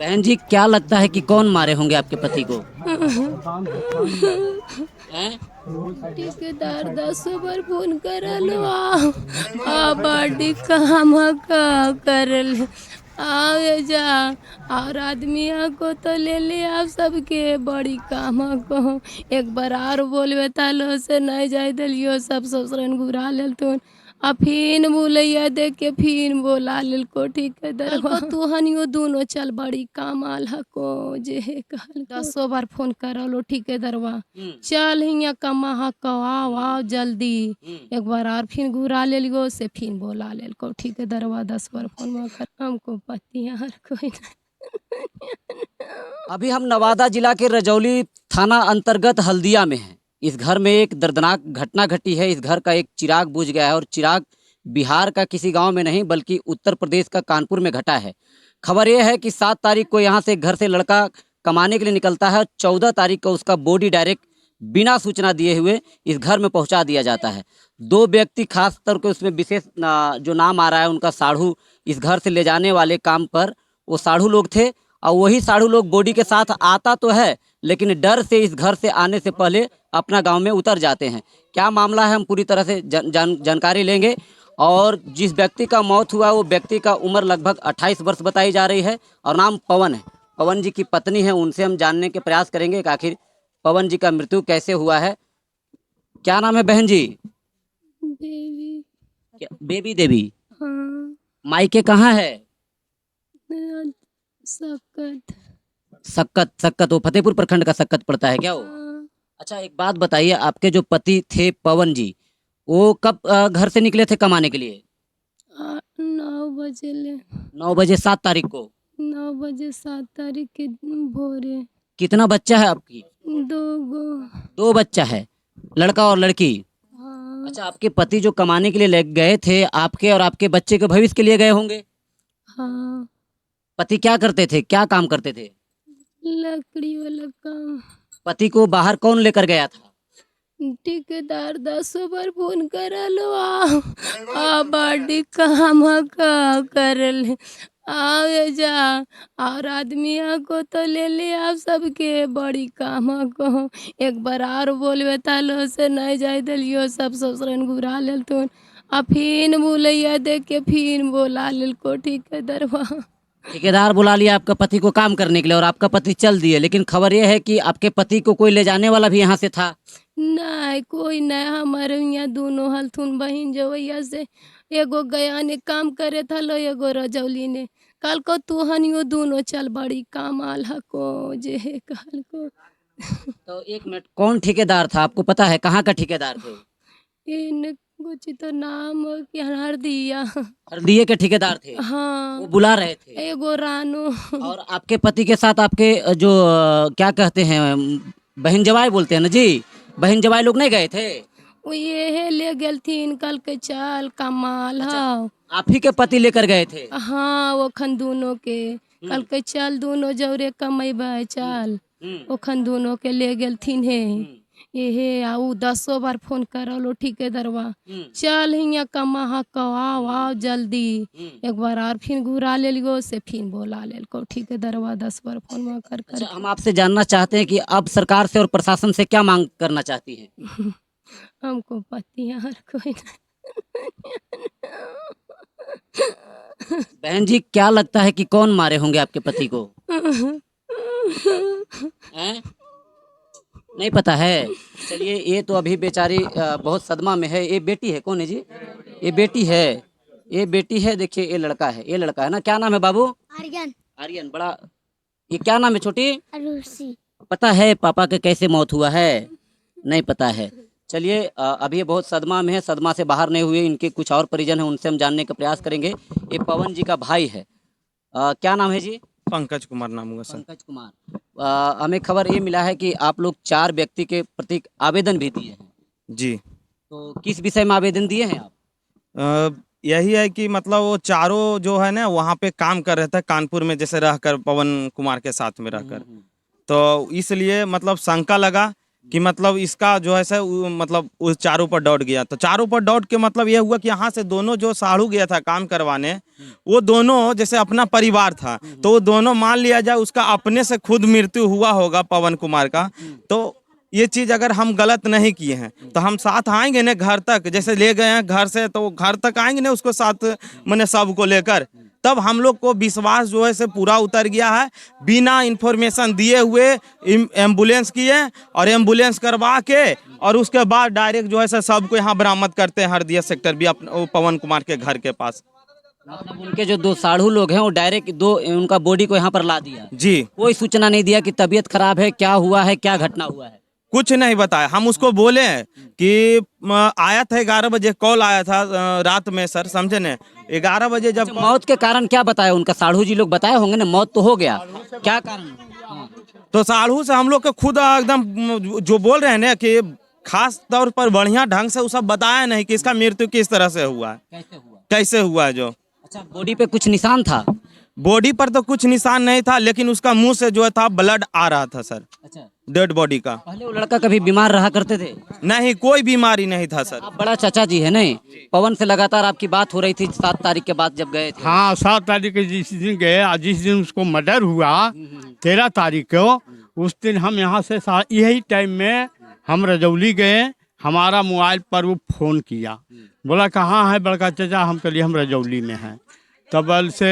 बहन जी, क्या लगता है कि कौन मारे होंगे आपके पति को? हैं? ठेकेदार 10 बार फोन करलो आ बाडी काम का करल आवे जा और आदमी को तो ले ले आप सबके बड़ी काम को एक बार और बोलबे तालो से नहीं जाय दिलियो सब ससुरन घुरा लेल तुन आ फिन बोलैया देख के फिन बोला लेल को ठेकेदार को तू हनियो दोनों चल बड़ी काम आल को जे कहल 10 बार फोन करलो ठेकेदारवा हम्म, चल हियाँ कमा हको आओ आओ जल्दी हम्म। एक बार और फिर घुरा ले लियो से फिर बोला ले को ठीक है दरवा 10 बार फोन में कर हमको पति यार कोई नहीं। अभी हम नवादा जिला के रजौली थाना अंतर्गत हल्दिया में हैं। इस घर में एक दर्दनाक घटना घटी है। इस घर का एक चिराग बुझ गया है और चिराग बिहार का किसी गांव में नहीं बल्कि उत्तर प्रदेश का कानपुर में घटा है। खबर यह है कि 7 तारीख को यहाँ से घर से लड़का कमाने के लिए निकलता है। 14 तारीख को उसका बॉडी डायरेक्ट बिना सूचना दिए हुए इस घर में पहुंचा दिया जाता है। 2 व्यक्ति खास तौर पे उसमें विशेष जो नाम आ रहा है उनका साढ़ू, इस घर से ले जाने वाले काम पर वो साढ़ू लोग थे और वही साढ़ू लोग बॉडी के साथ आता तो है लेकिन डर से इस घर से आने से पहले अपना गांव में उतर जाते हैं। क्या मामला है हम पूरी तरह से जानकारी लेंगे। और जिस व्यक्ति का मौत हुआ वो व्यक्ति का उम्र लगभग 28 वर्ष बताई जा रही है और नाम पवन है। पवन जी की पत्नी है, उनसे हम जानने के प्रयास करेंगे कि आखिर पवन जी का मृत्यु कैसे हुआ है। क्या नाम है बहन जी? बेबी बेबी देवी। हाँ मायके कहाँ है? सकत सक्कत। सक्कत वो फतेहपुर प्रखंड का सक्कत पड़ता है क्या वो? हाँ, अच्छा, एक बात बताइए, आपके जो पति थे पवन जी, वो कब घर से निकले थे कमाने के लिए? 9 बजे ले 9 बजे 7 तारीख को। 9 बजे 7 तारीख के भोरे कितना बच्चा है आपकी? 2 गो 2 बच्चा है, लड़का और लड़की। हाँ अच्छा, आपके पति जो कमाने के लिए गए थे आपके और आपके बच्चे के भविष्य के लिए गए होंगे। हाँ पति क्या करते थे, क्या काम करते थे? लकड़ी वाला काम पति को बाहर कौन लेकर गया था? ठेकेदार 10 बार फोन करलो आ बाडी काम का करल आवे जा और आदमी को तो ले ले आप सबके बड़ी काम को एक बार और बोलबे तालो से नहीं जाय दिलियो सब ससुरन घुरा लेल तुन आ फिन बोलैया देख के फिन बोला लेल को ठेकेदारवा ठेकेदार बुला लिया आपका पति को काम करने के लिए और आपका पति चल दिए, लेकिन खबर यह है कि आपके पति को कोई ले जाने वाला भी यहाँ से था। नहीं कोई नहीं हमारे यहाँ दोनों हलथुन बहन जवैया से एगो गया ने काम करे था लो एगो रजौली ने कल को तू हनियो दोनों चल बड़ी काम आल को जे कल को तो एक मिनट, कौन ठेकेदार था आपको पता है? कहाँ का ठेकेदार थे? इन कुछ तो नाम क्या हरदिया हरदिए के ठेकेदार थे। वो हाँ बुला रहे थे। एगो रानू और आपके पति के साथ आपके जो क्या कहते हैं, बहन जवाई बोलते हैं ना जी, बहन जवाई लोग नहीं गए थे? वो ये ले गेलथिन कल के चल कमाल अच्छा, हाँ आप ही के पति लेकर गए थे? हाँ वो खन दोनों के कल के चल दोनों जौरे कमेबे चल हम्म, ओखन दोनों के ले गेलथिन हे हम्म, ये आऊ 10 बार फोन करलो ठेकेदारवा हम्म, चल हियाँ कमा हको आओ आओ जल्दी एक बार और फिर घुरा ले लियो से फिर बोला ले को ठेकेदारवा 10 बार फोन में कर अच्छा, कर हम आपसे जानना चाहते हैं कि अब सरकार से और प्रशासन से क्या मांग करना चाहती हैं? हमको पति यार कोई बहन जी, क्या लगता है कि कौन मारे होंगे आपके पति को? हैं? नहीं पता है। चलिए, ये तो अभी बेचारी बहुत सदमा में है। ये बेटी है, कौन है जी? ये बेटी है, ये बेटी है। देखिए, ये लड़का है, ये लड़का है ना। क्या नाम है बाबू? आर्यन आर्यन। बड़ा, ये क्या नाम है छोटी? रूसी पता है पापा के कैसे मौत हुआ है? नहीं पता है। चलिए, अभी ये बहुत सदमा में है, सदमा से बाहर नहीं हुए। इनके कुछ और परिजन हैं, उनसे हम जानने का प्रयास करेंगे। ये पवन जी का भाई है। क्या नाम है जी? पंकज कुमार नाम हुआ सर। पंकज कुमार। हमें खबर ये मिला है कि आप लोग 4 व्यक्ति के प्रति आवेदन भी दिए हैं। जी तो किस विषय में आवेदन दिए हैं आप? यही है कि मतलब वो चारों जो है ना वहाँ पे काम कर रहे थे कानपुर में, जैसे रहकर पवन कुमार के साथ में रहकर, तो इसलिए मतलब शंका लगा कि मतलब इसका जो है मतलब उस चारों पर दौड़ गया। तो चारों पर दौड़ के मतलब ये हुआ कि यहाँ से दोनों जो साढ़ू गया था काम करवाने, वो दोनों जैसे अपना परिवार था, तो वो दोनों मान लिया जाए उसका अपने से खुद मृत्यु हुआ होगा पवन कुमार का। तो ये चीज़ अगर हम गलत नहीं किए हैं तो हम साथ आएंगे ना घर तक, जैसे ले गए हैं घर से तो घर तक आएंगे ना उसको साथ मैंने सबको लेकर, तब हम लोग को विश्वास जो है से पूरा उतर गया है। बिना इन्फॉर्मेशन दिए हुए एम्बुलेंस किए और एम्बुलेंस करवा के और उसके बाद डायरेक्ट जो है से सबको यहाँ बरामद करते हैं हरदिया सेक्टर भी पवन कुमार के घर के पास। मतलब उनके जो दो साढ़ू लोग हैं वो डायरेक्ट दो उनका बॉडी को यहाँ पर ला दिया जी, कोई सूचना नहीं दिया कि तबीयत खराब है, क्या हुआ है, क्या घटना हुआ है? कुछ नहीं बताया। हम उसको बोले हैं कि आया था 11 बजे कॉल आया था रात में सर, समझे न 11 बजे जब मौत के कारण क्या बताया उनका? साढ़ू जी लोग बताए होंगे ना, मौत तो हो गया, क्या कारण? हाँ। तो साढ़ू से हम लोग के खुद एकदम जो बोल रहे हैं ना कि खास तौर पर बढ़िया ढंग से वो सब बताया नहीं कि इसका मृत्यु किस तरह से हुआ है, कैसे हुआ है। जो अच्छा, बॉडी पे कुछ निशान था? बॉडी पर तो कुछ निशान नहीं था, लेकिन उसका मुंह से जो था ब्लड आ रहा था सर, अच्छा, डेड बॉडी का। पहले वो लड़का कभी बीमार रहा करते थे? नहीं, कोई बीमारी नहीं था सर। आप बड़ा चाचा जी है नहीं? पवन से लगातार आपकी बात हो रही थी 7 तारीख के बाद जब गए थे। हाँ, 7 तारीख के जिस दिन गए, जिस दिन उसको मर्डर हुआ 13 तारीख को, उस दिन हम यहाँ से यही टाइम में हम रजौली गए। हमारा मोबाइल पर वो फ़ोन किया, बोला कहाँ है बड़का चाचा? हम कहिए हम रजौली में हैं। तब से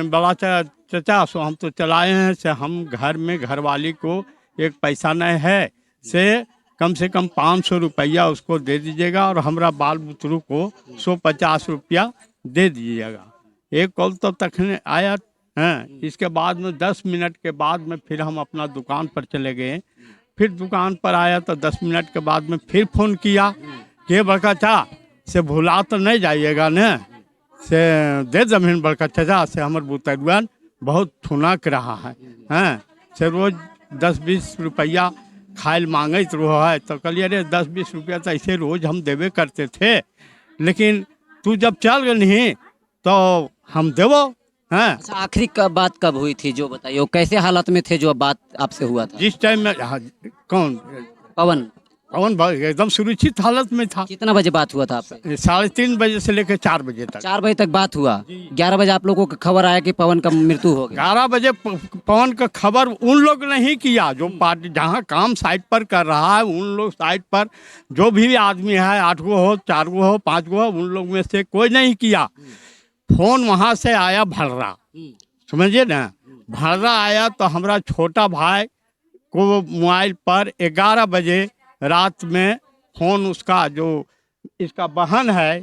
बड़ा चाचा सो हम तो चलाए हैं से हम घर में घरवाली को एक पैसा नहीं है से कम 500 रुपया उसको दे दीजिएगा और हमारा बाल बुतरू को 150 रुपया दे दीजिएगा। एक कॉल तो तक आया हैं। इसके बाद में 10 मिनट के बाद में फिर हम अपना दुकान पर चले गए। फिर दुकान पर आया तो 10 मिनट के बाद में फिर फ़ोन किया कि बड़का चा से भुला तो नहीं जाइएगा न, से दे जमीन बड़का चाचा से हमर बुतरुआन बहुत थुनक रहा है हैं, से रोज़ 10-20 रुपया खाइल मांगत रहो है। तो कहलिए अरे 10-20 रुपया तो ऐसे रोज़ हम देवे करते थे, लेकिन तू जब चल गई तो हम देवो हैं। अच्छा, आखिरी बात कब हुई थी जो बताइए? वो कैसे हालत में थे जो बात आपसे हुआ था? जिस टाइम में कौन पवन एकदम सुरक्षित हालत में था। कितना बजे बात हुआ था आपसे? 3:30 बजे से लेकर 4 बजे तक। 4 बजे तक बात हुआ। 11 बजे आप लोगों को खबर आया कि पवन का मृत्यु हो गया। 11 बजे पवन का खबर उन लोग नहीं किया जो पार्टी जहाँ काम साइट पर कर रहा है। उन लोग साइट पर जो भी आदमी है, 8 गो हो, 4 गो हो, 5 गो हो, उन लोग में से कोई नहीं किया। फोन वहाँ से आया भड़रा, समझिए ना, भड़रा आया तो हमारा छोटा भाई को मोबाइल पर 11 बजे रात में फोन उसका जो इसका बहन है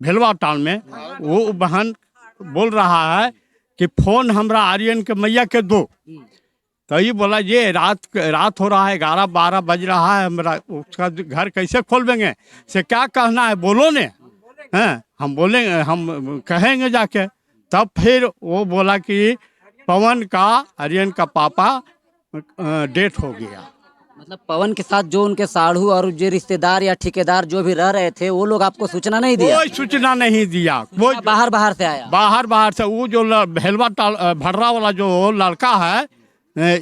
भेलवा टाउन में, वो बहन बोल रहा है कि फोन हमरा आर्यन के मैया के दो। तो ये बोला ये रात हो रहा है, 11-12 बज रहा है, हमरा उसका घर कैसे खोलेंगे, से क्या कहना है बोलो ने हैं। हम बोलेंगे, हम कहेंगे जाके। तब फिर वो बोला कि पवन का, आर्यन का पापा डेथ हो गया। मतलब पवन के साथ जो उनके साढ़ू और जो रिश्तेदार या ठेकेदार जो भी रह रहे थे वो लोग आपको सूचना नहीं दिया? कोई सूचना नहीं दिया। वो बाहर से आया? बाहर से वो जो भेलवा भर्रा वाला जो लड़का है,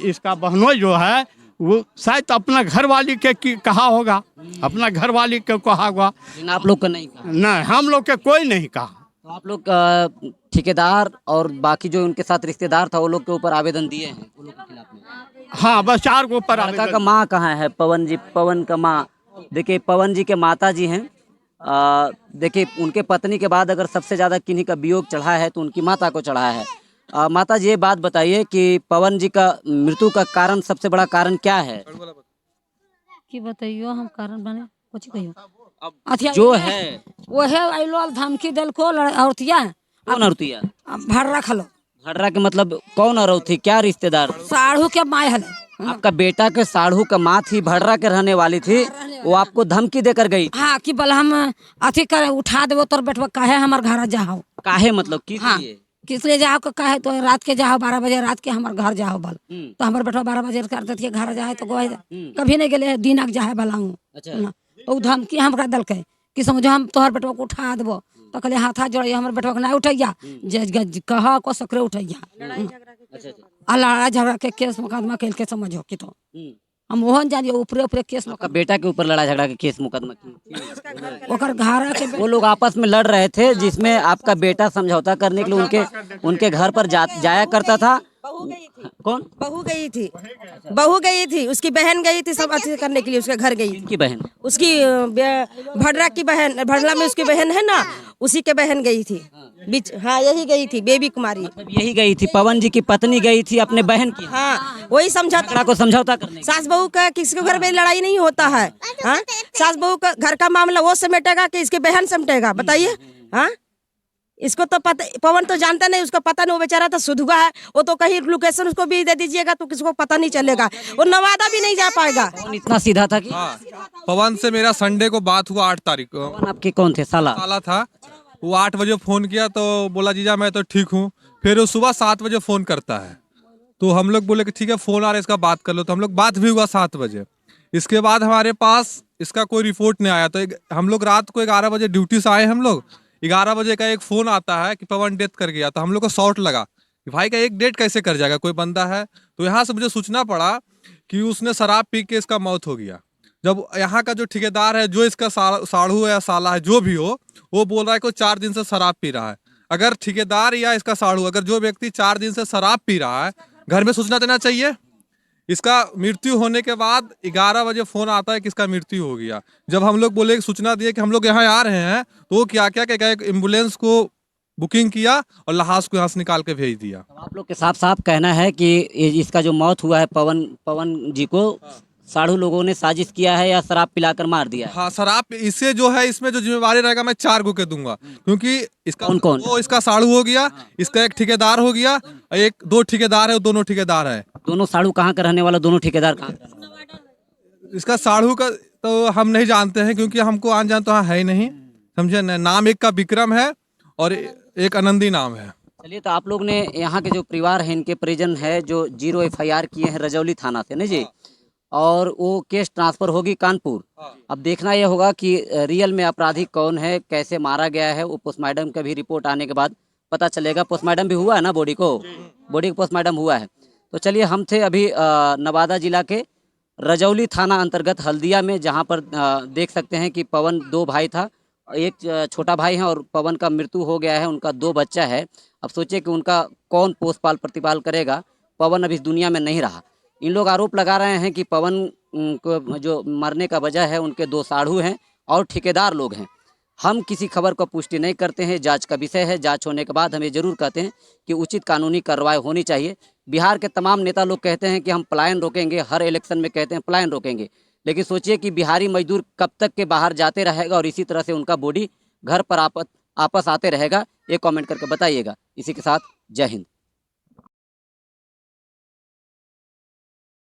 इसका बहनोई जो है, वो शायद अपना घर वाली के कहा होगा, अपना घर वाली के कहा होगा। आप लोग का नहीं कहा? नहीं, हम लोग के कोई नहीं कहा। तो आप लोग ठेकेदार और बाकी जो उनके साथ रिश्तेदार था वो लोग के ऊपर आवेदन दिए हैं उन लोग के खिलाफ में? हाँ, बस 4 के ऊपर। लड़का का माँ कहाँ है? पवन का माँ, देखिए पवन जी के माता जी हैं। देखिए उनके पत्नी के बाद अगर सबसे ज़्यादा किन्हीं का वियोग चढ़ा है तो उनकी माता को चढ़ा है। माता जी ये बात बताइए कि पवन जी का मृत्यु का कारण, सबसे बड़ा कारण क्या है? कि बताइयो हम कारण बने कुछ कहियो जो है वो है आइलो धमकी दिल को औरतिया। कौन औरतिया? भर रखलो। भर्रा के मतलब कौन औरत थी, क्या रिश्तेदार? साढ़ू के माँ है। आपका बेटा के साढ़ू का माँ थी, भर्रा के रहने वाली थी, वो आपको धमकी देकर गई? हाँ, कि बोला हम अथी कर उठा देवो तोर बेटवा, काहे हमारे घर जाओ। काहे मतलब किस हाँ, लिए? किस लिए जाओ? कहे तो रात के जाओ 12 बजे रात के हमारे घर जाओ बल। तो हमारे बेटवा 12 बजे कर देती घर जाए तो गोए कभी नहीं गए दिन जाए बलाऊ। अच्छा। तो धमकी हमरा दल के कि समझो हम तोहर बेटवा को उठा देवो। तो कहले हाथा जोड़िए हमारे बेटवा को नहीं उठैया, कहा को सकरे उठैया। अच्छा। लड़ाई झगड़ा के केस मुकदमा खेल के समझो कि तो हम मोहन जानिए ऊपरे ऊपरे केस आपका बेटा के ऊपर लड़ाई झगड़ा के केस मुकदमा की ओकर घर के वो लोग आपस में लड़ रहे थे, जिसमें आपका बेटा समझौता करने के लिए उनके घर पर जाया करता था। कौन? बहू गई थी, उसकी बहन गई थी सब अच्छे करने के लिए, उसके घर गई इनकी बहन उसकी भडरा की बहन, भडरा में उसकी बहन है ना, उसी के बहन गई थी बीच। हाँ यही गई थी बेबी कुमारी। मतलब यही गई थी, पवन जी की पत्नी गई थी अपने बहन की। हाँ वही झगड़ा को समझौता करने। सास बहू का किसी के घर में लड़ाई नहीं होता है। हाँ सास बहू का घर का मामला वो समेटेगा कि इसके बहन समेटेगा, बताइए। हाँ इसको तो पता, पवन तो जानता नहीं, उसको पता नहीं, वो बेचारा तो सुधुआ है, वो तो कहीं लोकेशन उसको भी दे दीजिएगा तो किसी को पता नहीं चलेगा, वो नवादा भी नहीं जा पाएगा। पवन इतना सीधा था कि पवन से मेरा संडे को बात हुआ 8 तारीख को। पवन आपके कौन थे? साला था। वो 8 बजे फ़ोन किया तो बोला जीजा मैं तो ठीक हूँ। फिर वो सुबह 7 बजे फ़ोन करता है, तो हम लोग बोले कि ठीक है फ़ोन आ रहा है इसका बात कर लो, तो हम लोग बात भी हुआ 7 बजे। इसके बाद हमारे पास इसका कोई रिपोर्ट नहीं आया, तो हम लोग रात को 11 बजे ड्यूटी से आए। हम लोग 11 बजे का एक फ़ोन आता है कि पवन डेथ कर गया, तो हम लोग को शॉर्ट लगा कि भाई का एक डेट कैसे कर जाएगा, कोई बंदा है। तो यहाँ से मुझे सूचना पड़ा कि उसने शराब पी के इसका मौत हो गया। जब यहाँ का जो ठेकेदार है, जो इसका साढ़ू है या साला है जो भी हो, वो बोल रहा है कि 4 दिन से शराब पी रहा है। अगर ठेकेदार या इसका साढ़ू, अगर जो व्यक्ति 4 दिन से शराब पी रहा है, घर में सूचना देना चाहिए। इसका मृत्यु होने के बाद 11 बजे फ़ोन आता है कि इसका मृत्यु हो गया। जब हम लोग बोले सूचना दिए कि हम लोग यहाँ आ रहे हैं, तो वो क्या एक एम्बुलेंस को बुकिंग किया और लाश को यहाँ से निकाल के भेज दिया। आप लोग के साफ साफ कहना है कि इसका जो मौत हुआ है पवन जी को साढ़ू लोगों ने साजिश किया है या शराब पिलाकर मार दिया है? हाँ शराब, इससे जो है इसमें जो जिम्मेवारी रहेगा मैं 4 को के दूंगा, क्योंकि इसका कौन? वो इसका साढ़ू हो गया, इसका एक ठेकेदार हो गया, 2 ठेकेदार है, दोनों ठेकेदार है। दोनों साढ़ू कहाँ का रहने वाला? दोनों ठेकेदार कहाँ? इसका साढ़ू का तो हम नहीं जानते हैं, क्योंकि हमको आन जान तो हाँ है ही नहीं, समझे न। नाम एक का विक्रम है और एक आनंदी नाम है। चलिए, तो आप लोग ने यहाँ के जो परिवार है, इनके परिजन है जो 0 FIR किए हैं रजौली थाना से, नहीं जी, और वो केस ट्रांसफर होगी कानपुर। अब देखना यह होगा कि रियल में अपराधी कौन है, कैसे मारा गया है, वो पोस्टमार्टम का भी रिपोर्ट आने के बाद पता चलेगा। पोस्टमार्टम भी हुआ है ना, बॉडी का पोस्टमार्टम हुआ है। तो चलिए, हम थे अभी नवादा जिला के रजौली थाना अंतर्गत हल्दिया में, जहाँ पर देख सकते हैं कि पवन 2 भाई था, एक छोटा भाई है और पवन का मृत्यु हो गया है। उनका 2 बच्चा है। अब सोचिए कि उनका कौन पोषपाल प्रतिपाल करेगा। पवन अभी इस दुनिया में नहीं रहा। इन लोग आरोप लगा रहे हैं कि पवन को जो मरने का वजह है उनके 2 साढ़ू हैं और ठेकेदार लोग हैं। हम किसी खबर को पुष्टि नहीं करते हैं, जांच का विषय है। जांच होने के बाद हम ये जरूर कहते हैं कि उचित कानूनी कार्रवाई होनी चाहिए। बिहार के तमाम नेता लोग कहते हैं कि हम पलायन रोकेंगे, हर इलेक्शन में कहते हैं पलायन रोकेंगे, लेकिन सोचिए कि बिहारी मजदूर कब तक के बाहर जाते रहेगा और इसी तरह से उनका बॉडी घर पर आपस आते रहेगा। ये कमेंट करके बताइएगा। इसी के साथ जय हिंद।